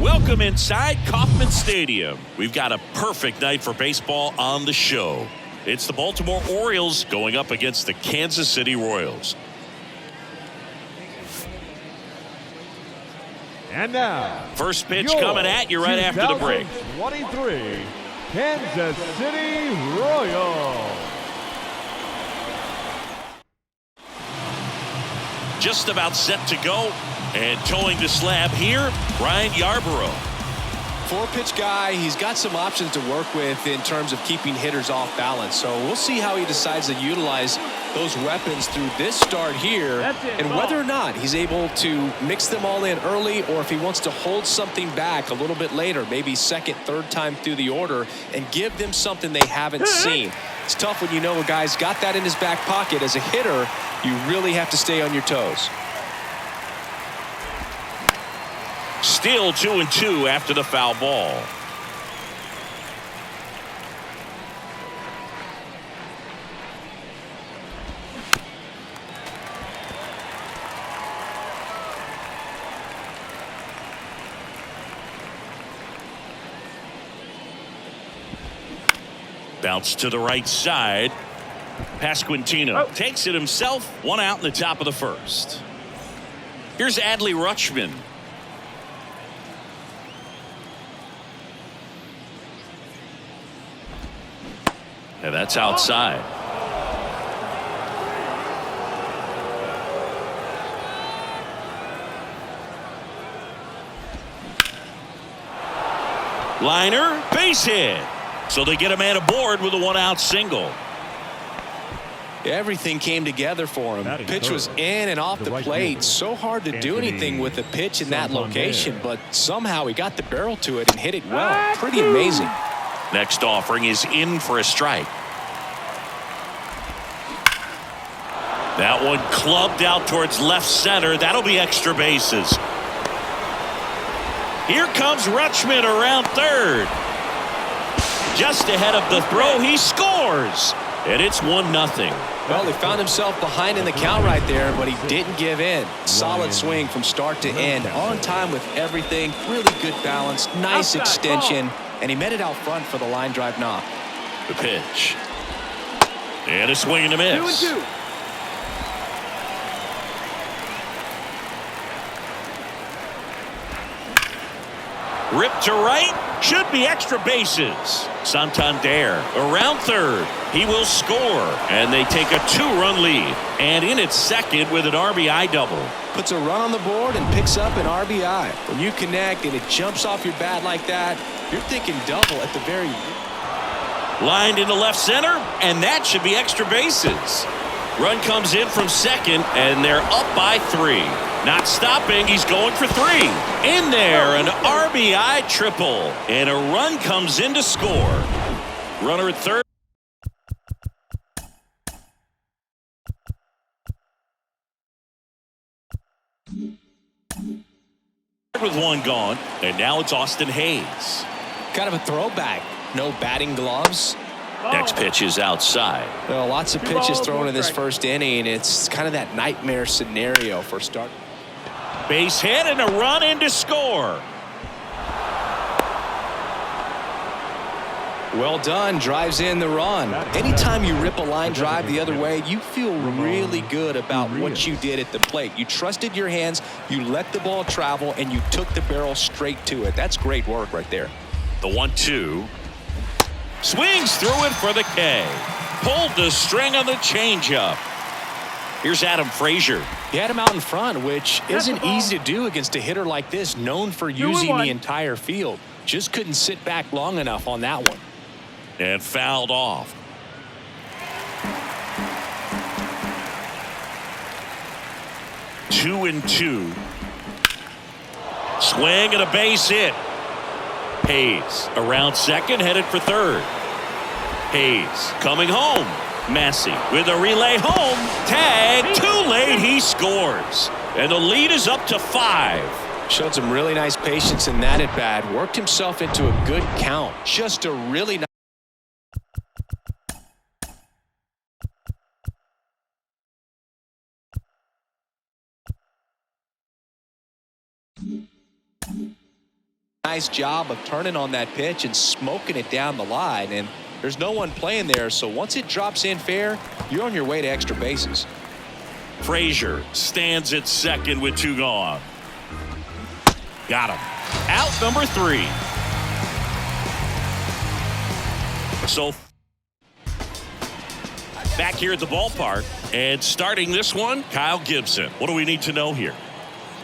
Welcome inside Kauffman Stadium. We've got a perfect night for baseball on the show. It's the Baltimore Orioles going up against the Kansas City Royals. And now, first pitch coming at you right after the break. 2023 Kansas City Royals. Just about set to go, and towing the slab here, Ryan Yarborough. Four-pitch guy, he's got some options to work with in terms of keeping hitters off balance. So we'll see how he decides to utilize those weapons through this start here, and whether or not he's able to mix them all in early, or if he wants to hold something back a little bit later, maybe second, third time through the order, and give them something they haven't seen. It's tough when you know a guy's got that in his back pocket. As a hitter, you really have to stay on your toes. Still 2-2 after the foul ball. Bounce to the right side. Pasquantino takes it himself. One out in the top of the first. Here's Adley Rutschman. And that's outside. Liner, base hit. So they get a man aboard with a one-out single. Everything came together for him. Pitch was in and off the plate. So hard to do anything with a pitch in that location, but somehow he got the barrel to it and hit it well. Pretty amazing. Next offering is in for a strike. That one clubbed out towards left center. That'll be extra bases. Here comes Rutschman around third. Just ahead of the throw, he scores. And it's 1-0. Well, he found himself behind in the count right there, but he didn't give in. Solid swing from start to end. On time with everything. Really good balance. Nice extension. And he met it out front for the line drive knock. The pitch. And a swing and a miss. 2-2. Rip to right. Should be extra bases. Santander around third. He will score. And they take a 2-run lead. And in at second with an RBI double. Puts a run on the board and picks up an RBI. When you connect and it jumps off your bat like that, you're thinking double at the very least. Lined into left center, and that should be extra bases. Run comes in from second, and they're up by 3. Not stopping, he's going for 3. In there, an RBI triple, and a run comes in to score. Runner at third. With one gone, and now it's Austin Hayes. Kind of a throwback. No batting gloves. Next pitch is outside. Well, lots of pitches thrown in this first inning. It's kind of that nightmare scenario for start. Base hit and a run in to score. Well done. Drives in the run. Anytime you rip a line drive the other way, you feel really good about what you did at the plate. You trusted your hands, you let the ball travel, and you took the barrel straight to it. That's great work right there. The 1-2. Swings through it for the K. Pulled the string on the changeup. Here's Adam Frazier. He had him out in front, which isn't easy to do against a hitter like this, known for using the entire field. Just couldn't sit back long enough on that one. And fouled off. Two and 2. Swing and a base hit. Hayes around second, headed for third. Hayes coming home. Massey with a relay home. Tag, too late, he scores. And the lead is up to 5. Showed some really nice patience in that at bat. Worked himself into a good count. Just a really nice Nice job of turning on that pitch and smoking it down the line, and there's no one playing there, so once it drops in fair, you're on your way to extra bases. Frazier stands at second with 2 gone. Got him. Out number 3. So back here at the ballpark, and starting this one, Kyle Gibson. What do we need to know here?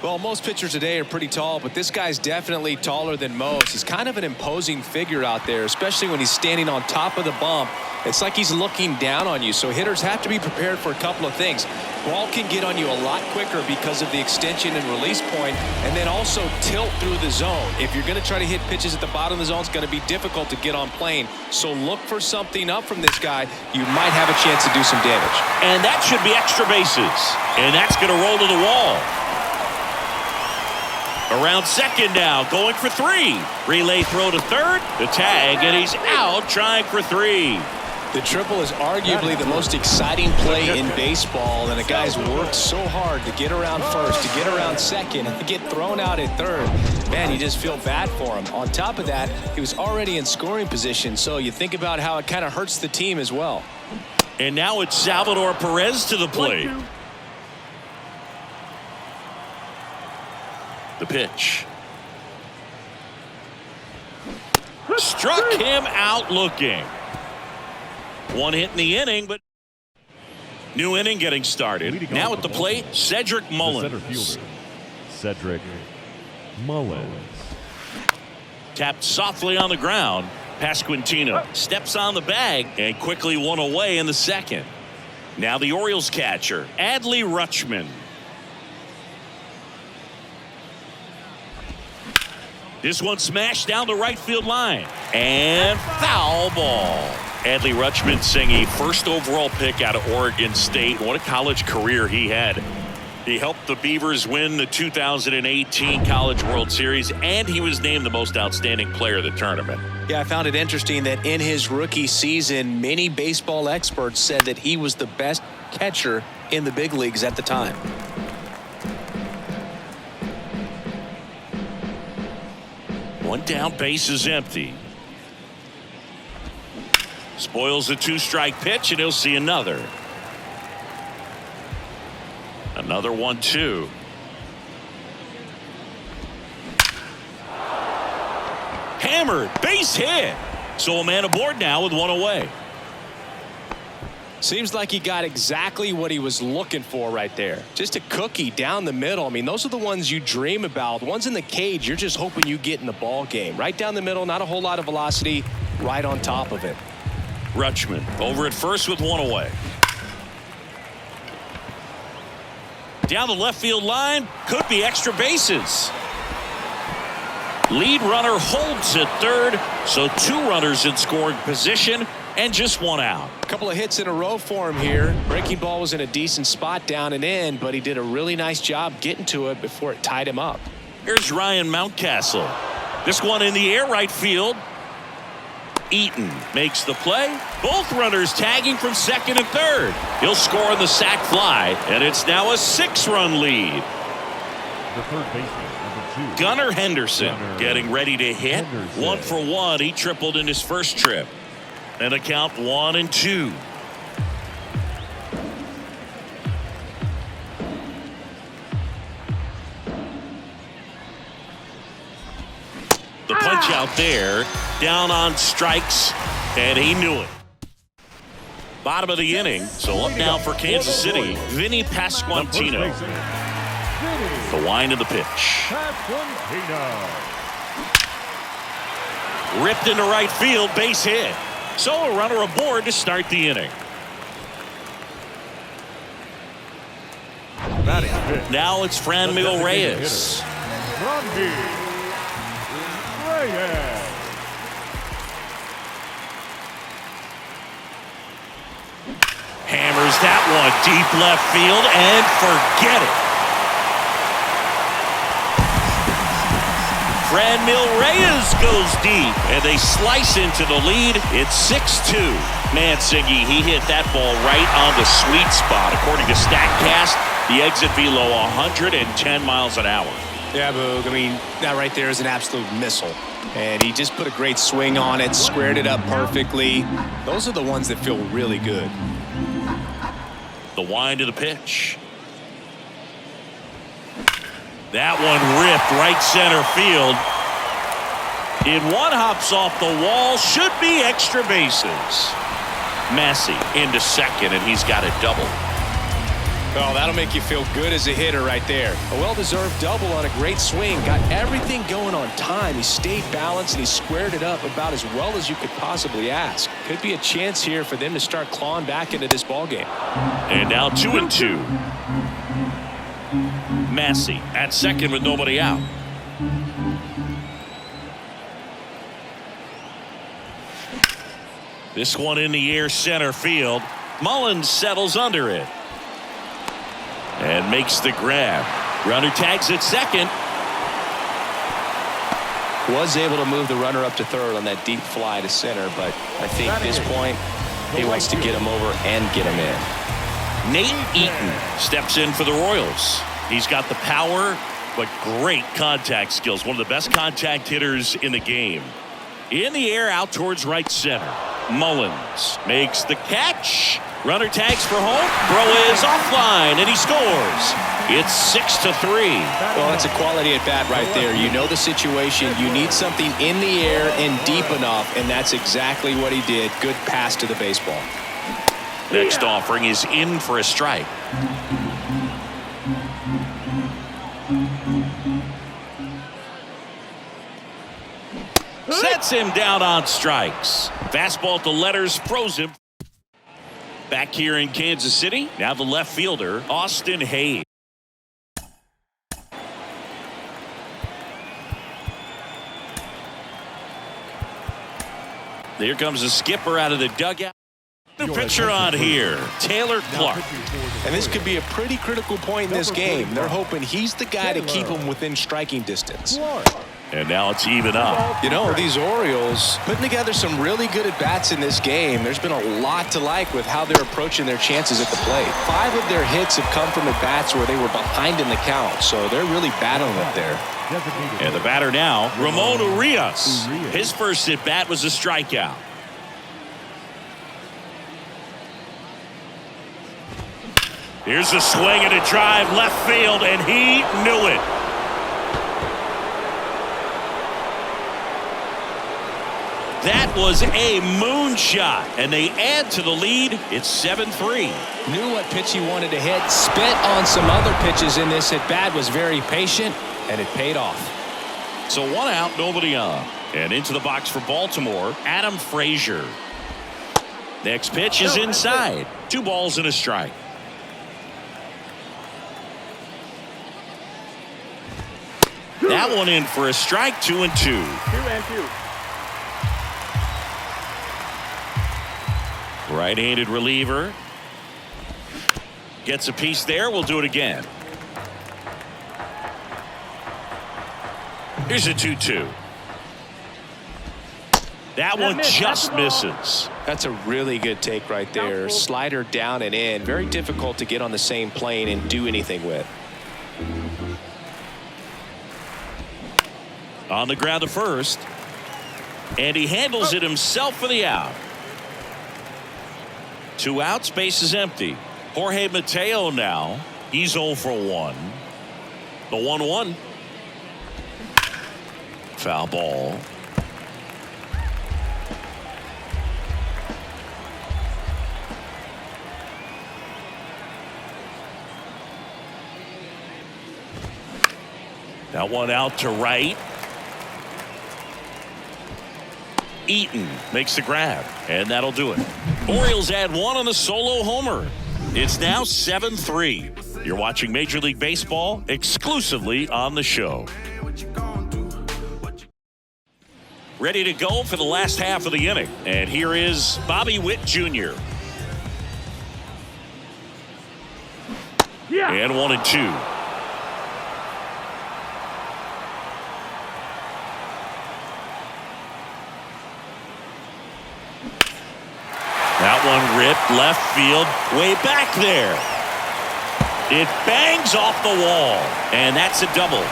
Well, most pitchers today are pretty tall, but this guy's definitely taller than most. He's kind of an imposing figure out there, especially when he's standing on top of the bump. It's like he's looking down on you, so hitters have to be prepared for a couple of things. Ball can get on you a lot quicker because of the extension and release point, and then also tilt through the zone. If you're going to try to hit pitches at the bottom of the zone, it's going to be difficult to get on plane. So look for something up from this guy. You might have a chance to do some damage. And that should be extra bases. And that's going to roll to the wall. Around second now, going for 3. Relay throw to third, the tag, and he's out trying for 3. The triple is arguably the most exciting play in baseball, and the guy's worked so hard to get around first, to get around second, and to get thrown out at third. Man, you just feel bad for him. On top of that, he was already in scoring position, so you think about how it kind of hurts the team as well. And now it's Salvador Perez to the plate. The pitch. Struck him out looking. 1 hit in the inning, but new inning getting started. Now at the plate, Cedric Mullins. The center fielder, Cedric Mullins. Tapped softly on the ground. Pasquantino steps on the bag and quickly one away in the second. Now the Orioles catcher, Adley Rutschman. This one smashed down the right field line. And foul ball. Adley Rutschman singing first overall pick out of Oregon State. What a college career he had. He helped the Beavers win the 2018 College World Series, and he was named the most outstanding player of the tournament. Yeah, I found it interesting that in his rookie season, many baseball experts said that he was the best catcher in the big leagues at the time. One down, base is empty. Spoils the 2-strike pitch, and he'll see another. Another 1-2. Hammered, base hit. So a man aboard now with 1 away. Seems like he got exactly what he was looking for right there. Just a cookie down the middle. I mean, those are the ones you dream about. The ones in the cage, you're just hoping you get in the ball game. Right down the middle, not a whole lot of velocity, right on top of it. Rutschman over at first with 1 away. Down the left field line, could be extra bases. Lead runner holds at third, so 2 runners in scoring position and just 1 out. A couple of hits in a row for him here. Breaking ball was in a decent spot down and in, but he did a really nice job getting to it before it tied him up. Here's Ryan Mountcastle. This one in the air right field. Eaton makes the play. Both runners tagging from second and third. He'll score on the sac fly, and it's now a 6-run lead. The third baseman, number 2. Gunnar Henderson getting ready to hit. Henderson. 1 for 1. He tripled in his first trip. And a count 1-2. The punch out there, down on strikes, and he knew it. Bottom of the inning, so up now for Kansas City, Vinny Pasquantino. The wind of the pitch. Ripped into right field, base hit. So a runner aboard to start the inning. Now it's Franmil Reyes. Hammers that one deep left field and forget it. Franmil Reyes goes deep, and they slice into the lead. It's 6-2. Mansingy, he hit that ball right on the sweet spot. According to StatCast, the exit velo 110 miles an hour. Yeah, Boog. I mean, that right there is an absolute missile. And he just put a great swing on it, squared it up perfectly. Those are the ones that feel really good. The wind of the pitch. That one ripped right center field. One hops off the wall. Should be extra bases. Massey into second, and he's got a double. Oh, that'll make you feel good as a hitter right there. A well-deserved double on a great swing. Got everything going on time. He stayed balanced, and he squared it up about as well as you could possibly ask. Could be a chance here for them to start clawing back into this ballgame. And now 2-2. Massey at second with nobody out. This one in the air center field. Mullins settles under it and makes the grab. Runner tags at second. Was able to move the runner up to third on that deep fly to center, but I think at this point he wants to get him over and get him in. Nate Eaton steps in for the Royals. He's got the power, but great contact skills. One of the best contact hitters in the game. In the air out towards right center. Mullins makes the catch. Runner tags for home. Throw is offline, and he scores. It's 6-3. Well, that's a quality at bat right there. You know the situation. You need something in the air and deep enough, and that's exactly what he did. Good pass to the baseball. Next offering is in for a strike. Sets him down on strikes. Fastball at the letters, throws him. Back here in Kansas City, now the left fielder, Austin Hayes. There comes the skipper out of the dugout. The pitcher on here, Taylor Clark. And this could be a pretty critical point in this game. They're hoping he's the guy to keep him within striking distance. And now it's even up. You know, these Orioles putting together some really good at-bats in this game. There's been a lot to like with how they're approaching their chances at the plate. 5 of their hits have come from at-bats where they were behind in the count, so they're really battling it there. And the batter now, Ramon Urias. His first at-bat was a strikeout. Here's a swing and a drive left field, and he knew it. That was a moonshot, and they add to the lead. It's 7-3. Knew what pitch he wanted to hit, spit on some other pitches in this at bat, was very patient, and it paid off. So 1 out, nobody on. And into the box for Baltimore, Adam Frazier. Next pitch is inside. 2 balls and a strike. That one in for a strike, 2-2. 2-2. Right-handed reliever. Gets a piece there. We'll do it again. Here's a 2-2. That one just misses. That's a really good take right there. Slider down and in. Very difficult to get on the same plane and do anything with. On the ground to first. And he handles it himself for the out. 2 outs, base is empty. Jorge Mateo now. He's 0 for 1. The 1-1. Foul ball. That one out to right. Eaton makes the grab, and that'll do it. Orioles add 1 on the solo homer. It's now 7-3. You're watching Major League Baseball exclusively on the show. Ready to go for the last half of the inning. And here is Bobby Witt Jr. And 1-2. That one ripped left field, way back there. It bangs off the wall, and that's a double.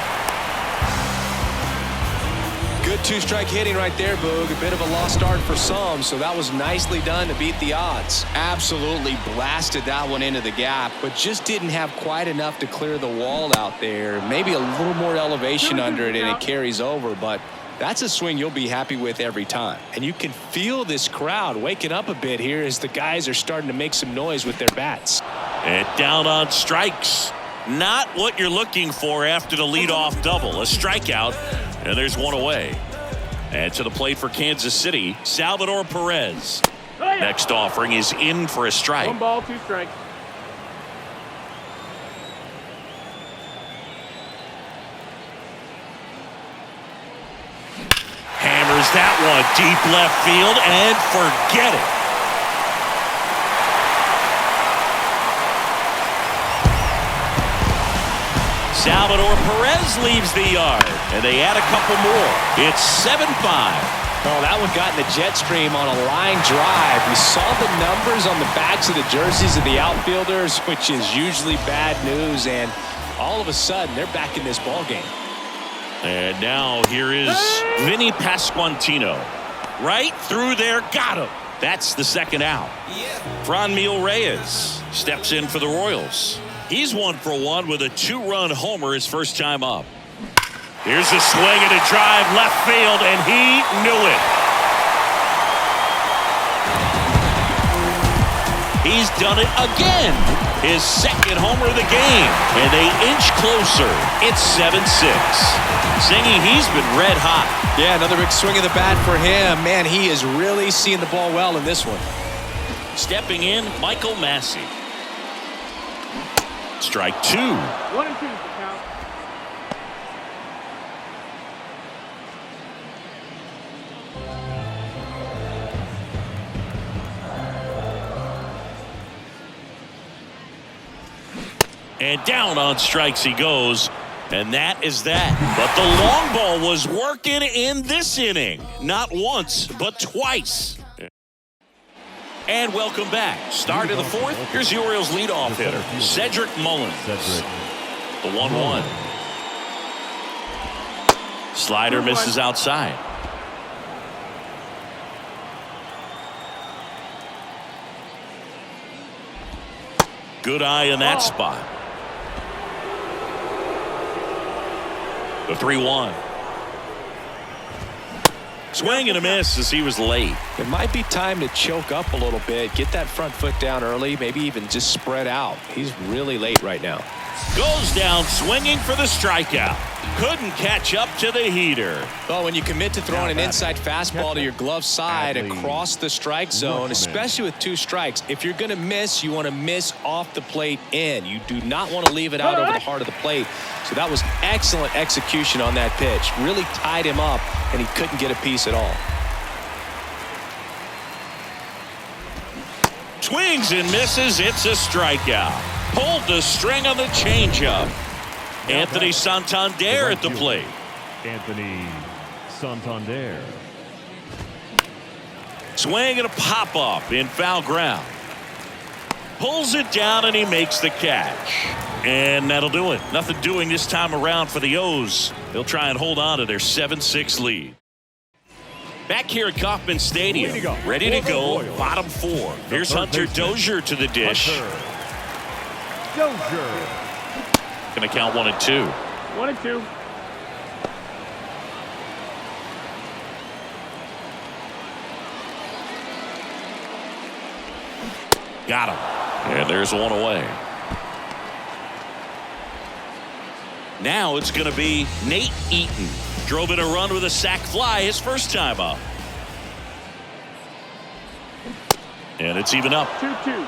Good two-strike hitting right there, Boog. A bit of a lost start for some, so that was nicely done to beat the odds. Absolutely blasted that one into the gap, but just didn't have quite enough to clear the wall out there. Maybe a little more elevation under it and it carries over, but that's a swing you'll be happy with every time. And you can feel this crowd waking up a bit here as the guys are starting to make some noise with their bats. And down on strikes. Not what you're looking for after the leadoff double. A strikeout, and there's one away. And to the plate for Kansas City, Salvador Perez. Next offering is in for a strike. 1 ball, 2 strikes. Hammers that one deep left field and forget it. Salvador Perez leaves the yard, and they add a couple more. It's 7-5. Oh, that one got in the jet stream on a line drive. We saw the numbers on the backs of the jerseys of the outfielders, which is usually bad news, and all of a sudden, they're back in this ball game. And now here is Vinny Pasquantino. Right through there, got him. That's the second out. Franmil Reyes steps in for the Royals. He's 1 for 1 with a 2-run homer his first time up. Here's a swing and a drive left field, and he knew it. He's done it again. His second homer of the game, and they inch closer. It's 7-6. Singing, he's been red hot. Yeah, another big swing of the bat for him. Man, he is really seeing the ball well in this one. Stepping in, Michael Massey. Strike 2. 1 and 2 is the count. And down on strikes he goes. And that is that. But the long ball was working in this inning. Not once, but twice. And welcome back. Start of the 4th. Here's the Orioles leadoff hitter, Cedric Mullins. The 1-1. Slider misses outside. Good eye in that spot. The 3-1. Swing and a miss as he was late. It might be time to choke up a little bit, get that front foot down early, maybe even just spread out. He's really late right now. Goes down swinging for the strikeout. Couldn't catch up to the heater. Well, when you commit to throwing an inside fastball to your glove side across the strike zone, especially with 2 strikes, if you're going to miss, you want to miss off the plate in. You do not want to leave it out over the heart of the plate. So that was excellent execution on that pitch. Really tied him up, and he couldn't get a piece at all. Swings and misses. It's a strikeout. Pulled the string on the changeup. Anthony Santander at the plate. Anthony Santander. Swing and a pop-up in foul ground. Pulls it down and he makes the catch. And that'll do it. Nothing doing this time around for the O's. They'll try and hold on to their 7-6 lead. Back here at Kauffman Stadium, ready to go, bottom 4. Here's Hunter Dozier to the dish. Dozier. Going to count 1 and 2. 1 and 2. Got him. And there's 1 away. Now it's going to be Nate Eaton. Drove in a run with a sac fly his first time up. And it's even up. 2-2.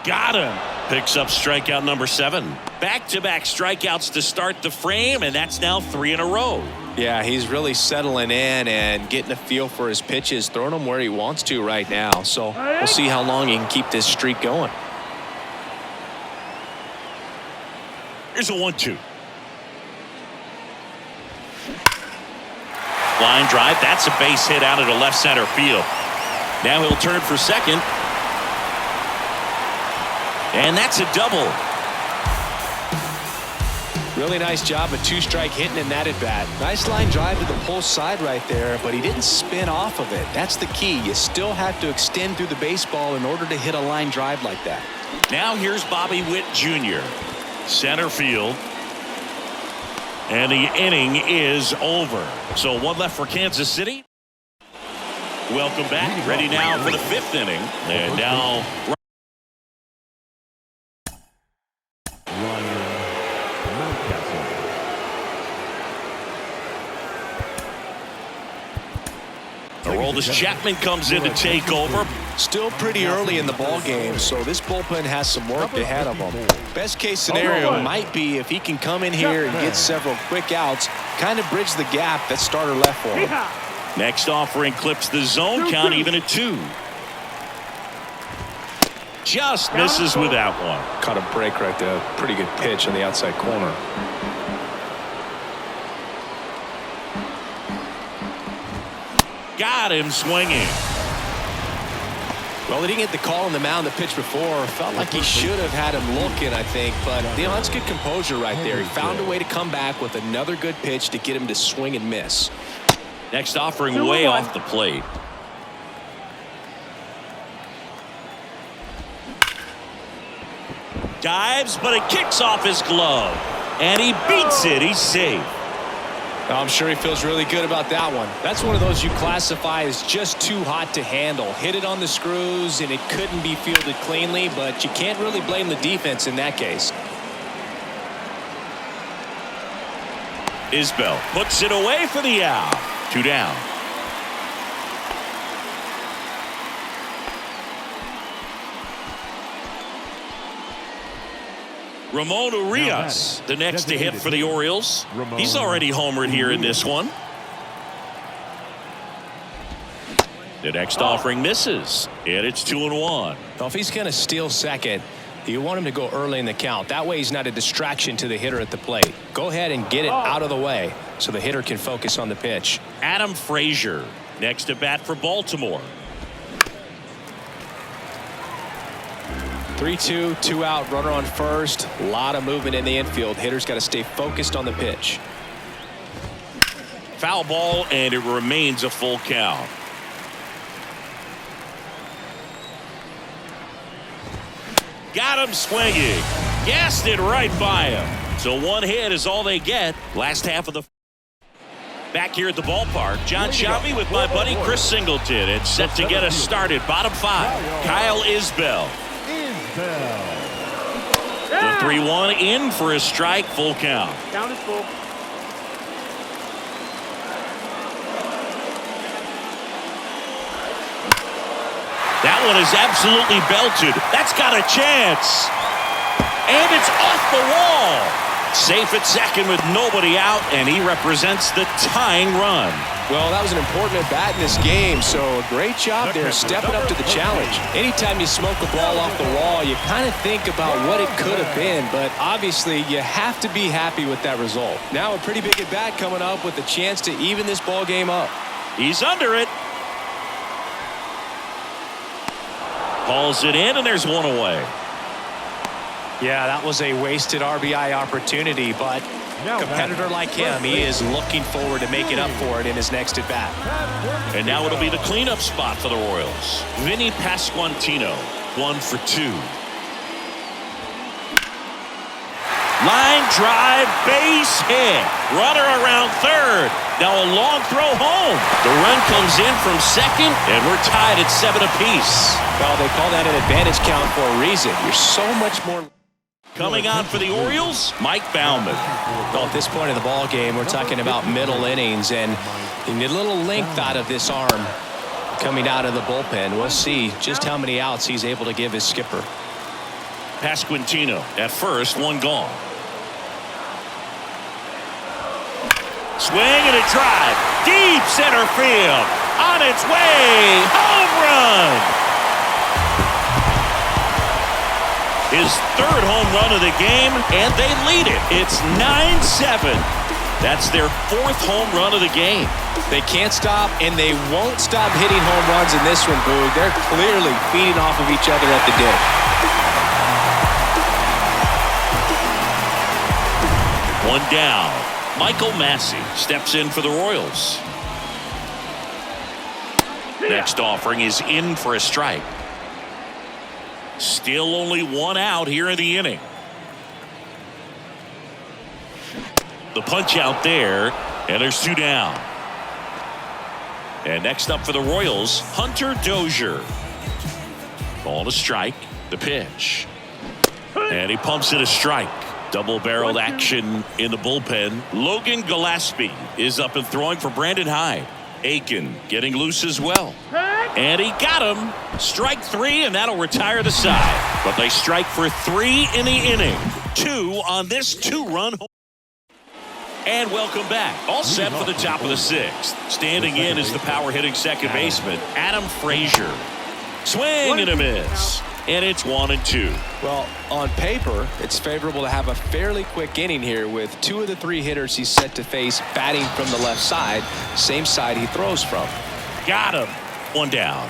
Got him. Picks up strikeout number 7. Back-to-back strikeouts to start the frame, and that's now 3 in a row. Yeah, he's really settling in and getting a feel for his pitches, throwing them where he wants to right now. So we'll see how long he can keep this streak going. Here's a 1-2. Line drive. That's a base hit out into left center field. Now he'll turn for second. And that's a double. Really nice job, a two-strike hitting in that at bat. Nice line drive to the pull side right there, but he didn't spin off of it. That's the key. You still have to extend through the baseball in order to hit a line drive like that. Now here's Bobby Witt Jr. Center field. And the inning is over. So one left for Kansas City. Welcome back. Ready now for the 5th inning. And now Aroldis Chapman comes in to take over. Still pretty early in the ball game, so this bullpen has some work ahead of them. Best case scenario might be if he can come in here and get several quick outs, kind of bridge the gap that starter left for him. Next offering clips the zone count even at 2. Just misses with that one. Caught a break right there. Pretty good pitch on the outside corner. Got him swinging. Well, he didn't get the call on the mound the pitch before. Felt like he should have had him looking, I think. But, that's good composure right there. He found a way to come back with another good pitch to get him to swing and miss. Next offering way off the plate. Dives, but it kicks off his glove. And he beats it. He's safe. I'm sure he feels really good about that one. That's one of those you classify as just too hot to handle. Hit it on the screws, and it couldn't be fielded cleanly, but you can't really blame the defense in that case. Isbell puts it away for the out. 2 down. Ramon Urias, the next to hit for the Orioles. He's already homered here in this one. The next offering misses, and it's 2-1. Well, if he's going to steal second, you want him to go early in the count. That way he's not a distraction to the hitter at the plate. Go ahead and get it out of the way so the hitter can focus on the pitch. Adam Frazier, next to bat for Baltimore. 3-2, 2 out, runner on first. A lot of movement in the infield. Hitter's got to stay focused on the pitch. Foul ball, and it remains a full count. Got him swinging. Gassed it right by him. So one hit is all they get. Last half of the back here at the ballpark. John Shelby with my buddy Chris Singleton. It's set to get us started. Bottom 5. Kyle Isbell. The 3-1 in for a strike. Full count. Count is full. That one is absolutely belted. That's got a chance. And it's off the wall. Safe at second with nobody out, and he represents the tying run. Well, that was an important at bat in this game, so a great job there stepping up to the challenge. Anytime you smoke a ball off the wall, you kind of think about what it could have been, but obviously you have to be happy with that result. Now a pretty big at bat coming up with a chance to even this ball game up. He's under it. Hauls it in, and there's one away. Yeah, that was a wasted RBI opportunity, but a competitor like him, he is looking forward to making up for it in his next at bat. And now it'll be the cleanup spot for the Royals. Vinny Pasquantino, 1 for 2. Line drive, base hit. Runner around third. Now a long throw home. The run comes in from second, and we're tied at 7 apiece. Well, they call that an advantage count for a reason. You're so much more. Coming on for the Orioles, Mike Baumann. Well, at this point in the ball game, we're talking about middle innings, and you need a little length out of this arm coming out of the bullpen. We'll see just how many outs he's able to give his skipper. Pasquantino at first, one gone. Swing and a drive. Deep center field. On its way. Home run. His 3rd home run of the game, and they lead it. It's 9-7. That's their 4th home run of the game. They can't stop, and they won't stop hitting home runs in this one, Boog. They're clearly feeding off of each other at the dish. One down. Michael Massey steps in for the Royals. Next offering is in for a strike. Still only one out here in the inning. The punch out there, and there's two down. And next up for the Royals, Hunter Dozier. Ball to strike. The pitch. And he pumps it a strike. Double-barreled action in the bullpen. Logan Gillespie is up and throwing for Brandon Hyde. Aiken getting loose as well. And he got him. Strike three, and that'll retire the side. But they strike for three in the inning. Two on this two-run home. And welcome back. All set for the top of the sixth. Standing in is the power-hitting second baseman, Adam Frazier. Swing and a miss. And it's 1-2. Well, on paper, it's favorable to have a fairly quick inning here with two of the three hitters he's set to face batting from the left side, same side he throws from. Got him. One down.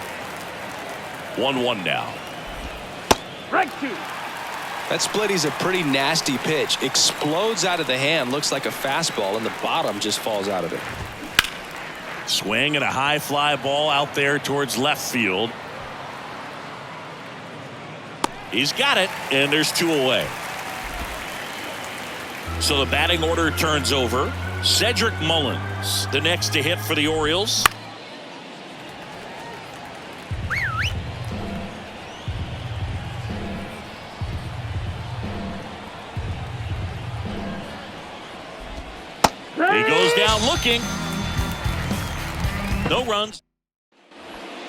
1-1 now. Strike two. That splitty's a pretty nasty pitch. Explodes out of the hand, looks like a fastball, and the bottom just falls out of it. Swing and a high fly ball out there towards left field. He's got it, and there's two away. So the batting order turns over. Cedric Mullins, the next to hit for the Orioles. He goes down looking. No runs.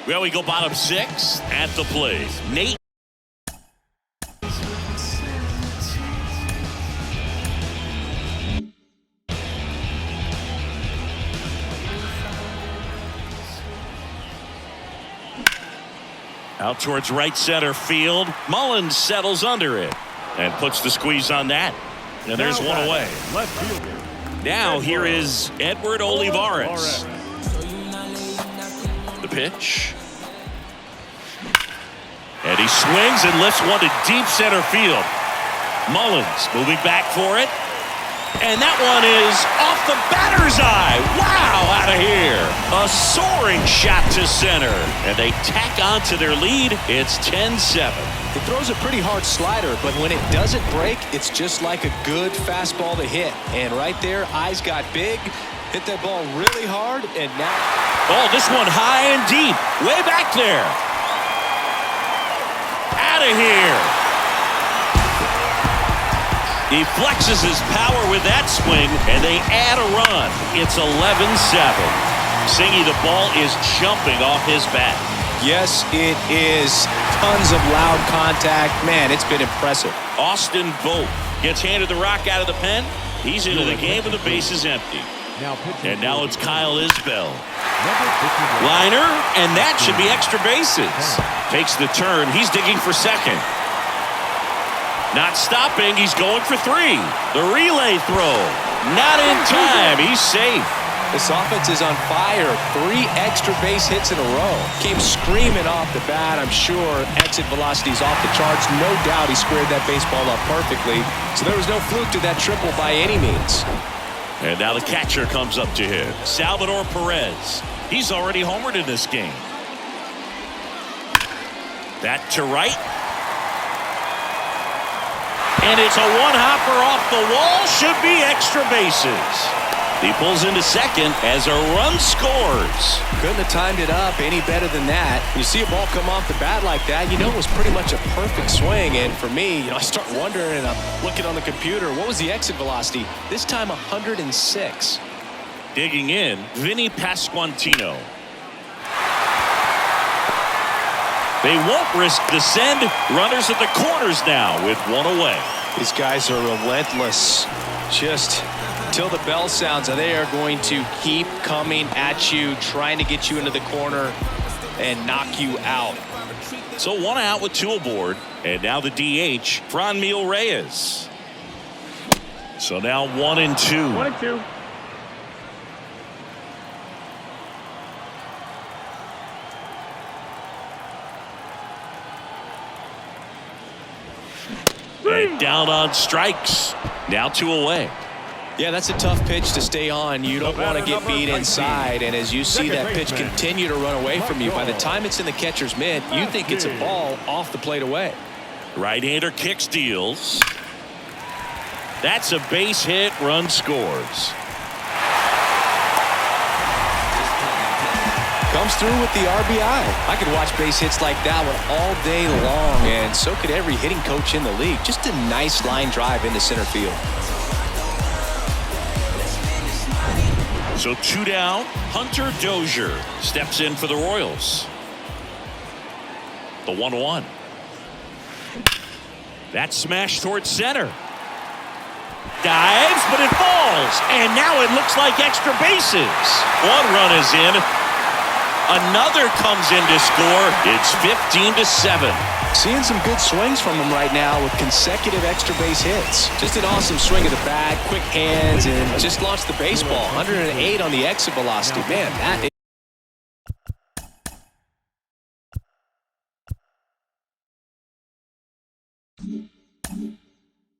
Well, we go bottom six at the plate. Nate. Out towards right center field. Mullins settles under it and puts the squeeze on that. And there's one away. Left fielder. Now here is Edward Olivares. The pitch. And he swings and lifts one to deep center field. Mullins moving back for it. And that one is off the batter's eye. Wow, out of here. A soaring shot to center. And they tack on to their lead. It's 10-7. It throws a pretty hard slider, but when it doesn't break, it's just like a good fastball to hit. And right there, eyes got big, hit that ball really hard, and now... Oh, this one high and deep. Way back there. Out of here. He flexes his power with that swing, and they add a run. It's 11-7. Singy, the ball is jumping off his bat. Yes, it is. Tons of loud contact. Man, it's been impressive. Austin Vogt gets handed the rock out of the pen. He's into the game with the bases empty. And now it's Kyle Isbell. Liner, and that should be extra bases. Takes the turn. He's digging for second. Not stopping. He's going for three. The relay throw. Not in time. He's safe. This offense is on fire. 3 extra base hits in a row. Came screaming off the bat. I'm sure exit velocity's off the charts. No doubt he squared that baseball up perfectly. So there was no fluke to that triple by any means. And now the catcher comes up to him. Salvador Perez. He's already homered in this game. That to right. And it's a one-hopper off the wall. Should be extra bases. He pulls into second as a run scores. Couldn't have timed it up any better than that. When you see a ball come off the bat like that, you know it was pretty much a perfect swing. And for me, I start wondering, and I'm looking on the computer, what was the exit velocity? This time 106. Digging in, Vinny Pasquantino. They won't risk the send. Runners at the corners now with one away. These guys are relentless. Just till the bell sounds, and they are going to keep coming at you, trying to get you into the corner and knock you out. So one out with two aboard, and now the DH, Franmil Reyes. So now 1-2. 1-2. And down on strikes. Now two away. Yeah, that's a tough pitch to stay on. You don't want to get beat inside, and as you see that pitch continue to run away from you, by the time it's in the catcher's mitt, you think it's a ball off the plate away. Right-hander kicks, deals. That's a base hit, run scores. Comes through with the RBI. I could watch base hits like that one all day long, and so could every hitting coach in the league. Just a nice line drive into center field. So 2 down. Hunter Dozier steps in for the Royals. The 1-1. That smash towards center. Dives, but it falls. And now it looks like extra bases. 1 run is in. Another comes in to score. It's 15-7. Seeing some good swings from him right now with consecutive extra base hits. Just an awesome swing of the bat, quick hands, and just launched the baseball. 108 on the exit velocity. Man, that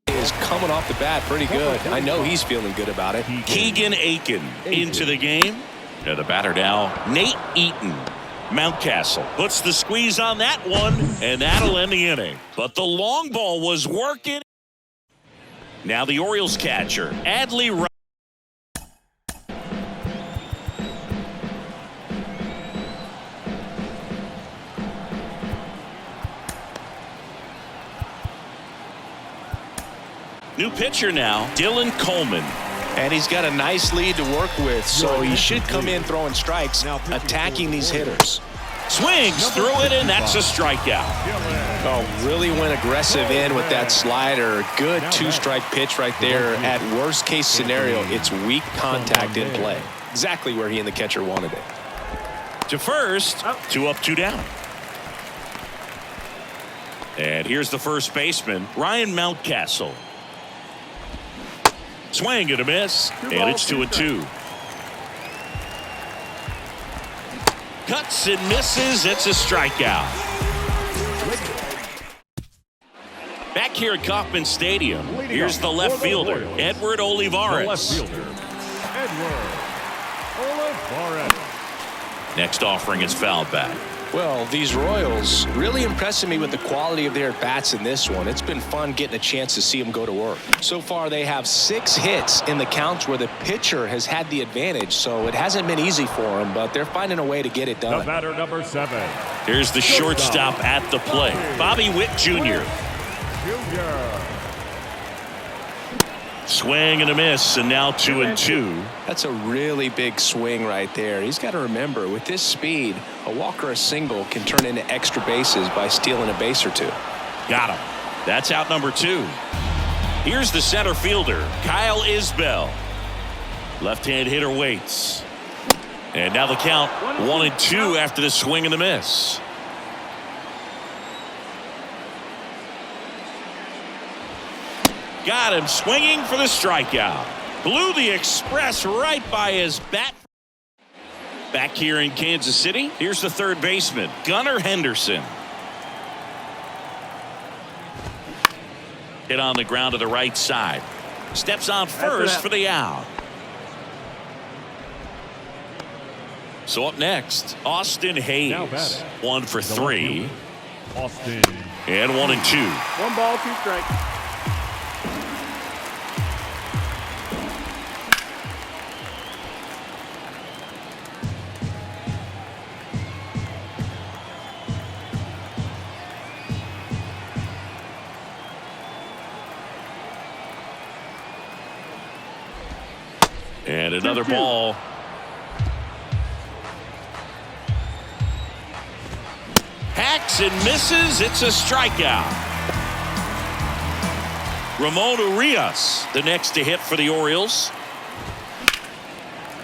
is coming off the bat pretty good. I know he's feeling good about it. Keegan Aiken into the game. The batter now, Nate Eaton. Mountcastle puts the squeeze on that one, and that'll end the inning. But the long ball was working. Now the Orioles catcher, Adley Rutschman. New pitcher now, Dylan Coleman. And he's got a nice lead to work with, so he should come in throwing strikes, attacking these hitters. Swings through it, and that's a strikeout. Oh, really went aggressive in with that slider. Good 2-strike pitch right there. At worst case scenario, it's weak contact in play. Exactly where he and the catcher wanted it. To first, 2 up, 2 down. And here's the first baseman, Ryan Mountcastle. Swing and a miss, and it's 2-2. Cuts and misses. It's a strikeout. Back here at Kauffman Stadium, here's the left fielder, Edward Olivares. Next offering is fouled back. Well, these Royals really impressing me with the quality of their at-bats in this one. It's been fun getting a chance to see them go to work. So far, they have 6 hits in the counts where the pitcher has had the advantage, so it hasn't been easy for them, but they're finding a way to get it done. The batter, number 7. Here's the shortstop at the plate, Bobby Witt Jr. Swing and a miss, and now 2-2. That's a really big swing right there. He's got to remember, with this speed, a walk or a single can turn into extra bases by stealing a base or 2. Got him. That's out number 2. Here's the center fielder, Kyle Isbell. Left-hand hitter waits. And now the count, 1-2 after the swing and the miss. Got him swinging for the strikeout. Blew the express right by his bat. Back here in Kansas City, here's the third baseman, Gunnar Henderson. Hit on the ground to the right side. Steps on first for the out. So up next, Austin Hayes. 1 for 3. Austin. And 1-2. 1 ball, 2 strikes. And another ball. Hacks and misses. It's a strikeout. Ramon Urias, the next to hit for the Orioles.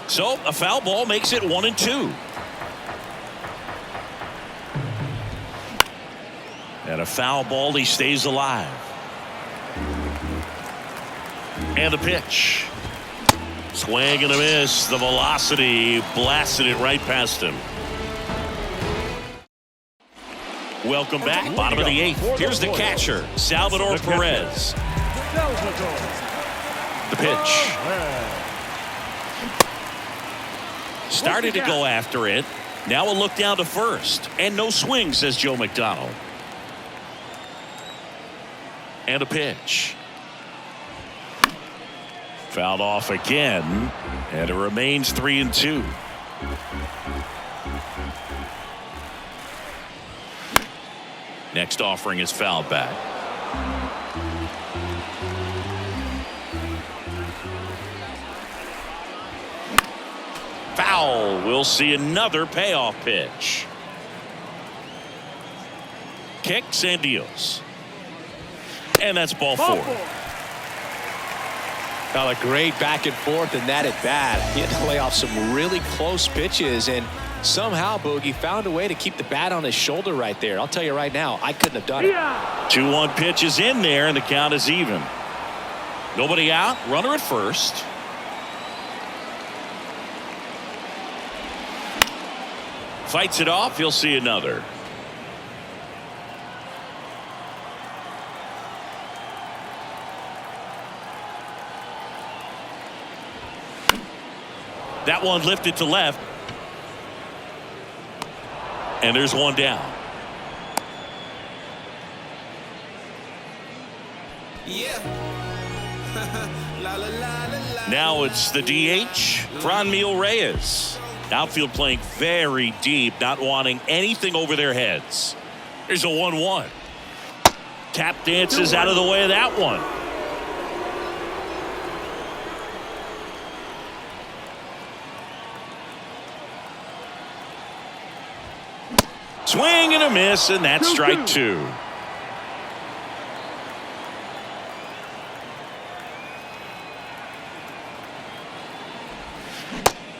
So a foul ball makes it 1-2. And a foul ball, he stays alive. And the pitch. Swing and a miss. The velocity blasted it right past him. Welcome back. Bottom of the 8th. Here's the catcher, Salvador Perez. The pitch. Started to go after it. Now a look down to first. And no swing, says Joe McDonald. And a pitch. Fouled off again. And it remains 3-2. Next offering is fouled back. Foul. We'll see another payoff pitch. Kicks and deals. And that's ball four. Well, a great back and forth in that at bat. He had to lay off some really close pitches, and somehow Boogie found a way to keep the bat on his shoulder right there. I'll tell you right now, I couldn't have done it. 2-1 pitch is in there, and the count is even. Nobody out. Runner at first. Fights it off. He'll see another. That one lifted to left. And there's one down. Yeah. La, la, la, la, la. Now it's the DH, Franmil Reyes. Outfield playing very deep, not wanting anything over their heads. There's a 1-1. Tap dances out of the way of that one. Swing and a miss, and that's strike two.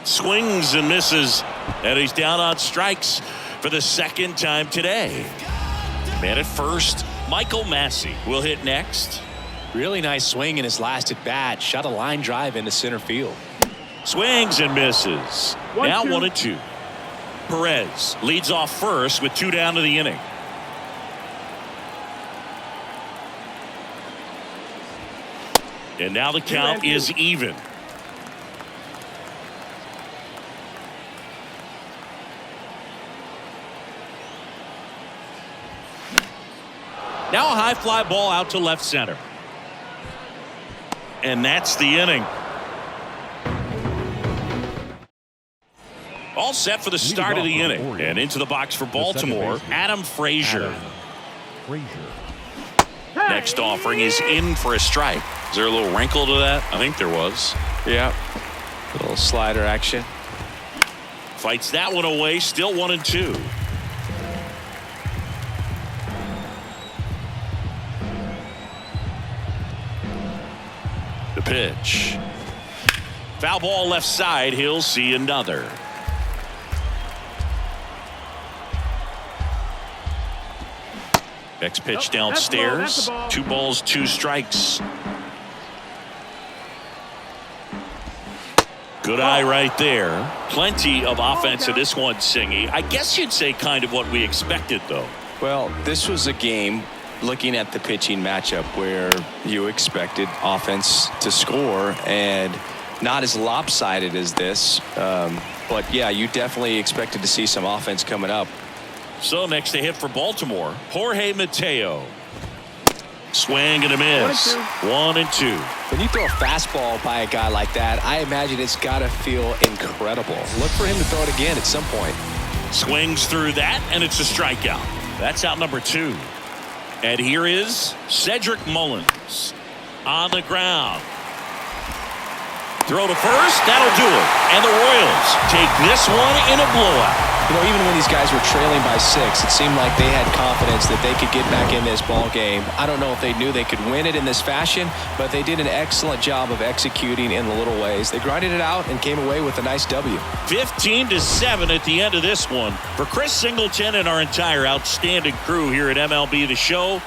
Swings and misses, and he's down on strikes for the second time today. Man at first, Michael Massey will hit next. Really nice swing in his last at bat. Shot a line drive into center field. Swings and misses. Now 1-2. Perez leads off first with 2 down to the inning. And now the count is even. Now a high fly ball out to left center. And that's the inning. All set for the start of the inning. And into the box for Baltimore, Adam Frazier. Next offering is in for a strike. Is there a little wrinkle to that? I think there was. Yeah. A little slider action. Fights that one away. Still 1-2. The pitch. Foul ball left side. He'll see another. Next pitch downstairs. 2 balls, 2 strikes. Good eye right there. Plenty of offense in this one, Singy. I guess you'd say kind of what we expected, though. Well, this was a game, looking at the pitching matchup, where you expected offense to score, and not as lopsided as this. But yeah, you definitely expected to see some offense coming up. So next to hit for Baltimore, Jorge Mateo. Swing and a miss. 1-2. When you throw a fastball by a guy like that, I imagine it's got to feel incredible. Look for him to throw it again at some point. Swings through that, and it's a strikeout. That's out number 2. And here is Cedric Mullins on the ground. Throw to first, that'll do it. And the Royals take this one in a blowout. You know, even when these guys were trailing by 6, it seemed like they had confidence that they could get back in this ball game. I don't know if they knew they could win it in this fashion, but they did an excellent job of executing in the little ways. They grinded it out and came away with a nice W. 15-7 at the end of this one. For Chris Singleton and our entire outstanding crew here at MLB The Show,